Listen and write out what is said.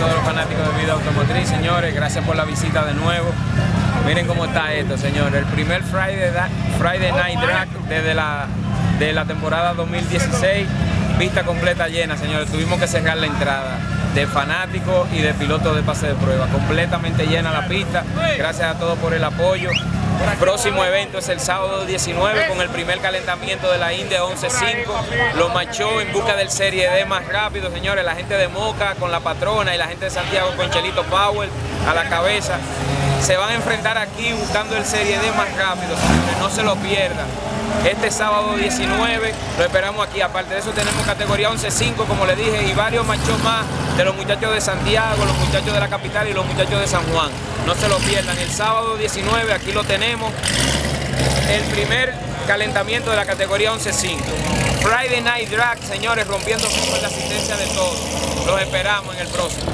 todos los fanáticos de vida automotriz, señores. Gracias por la visita de nuevo. Miren cómo está esto, señores. El primer Friday Night Drag de la temporada 2016. Pista completa llena, señores. Tuvimos que cerrar la entrada de fanáticos y de pilotos de pase de prueba. Completamente llena la pista. Gracias a todos por el apoyo. El próximo evento es el sábado 19 con el primer calentamiento de la Indy 11.5. Los machos en busca del Serie D más rápido, señores. La gente de Moca con la patrona y la gente de Santiago con Chelito Powell a la cabeza. Se van a enfrentar aquí buscando el Serie D más rápido, señores. No se lo pierdan. Este sábado 19 lo esperamos aquí. Aparte de eso tenemos categoría 11.5, como les dije, y varios machos más de los muchachos de Santiago, los muchachos de la capital y los muchachos de San Juan. No se lo pierdan. El sábado 19 aquí lo tenemos. El primer calentamiento de la categoría 11.5. Friday Night Drag, señores, rompiendo con la asistencia de todos. Los esperamos en el próximo.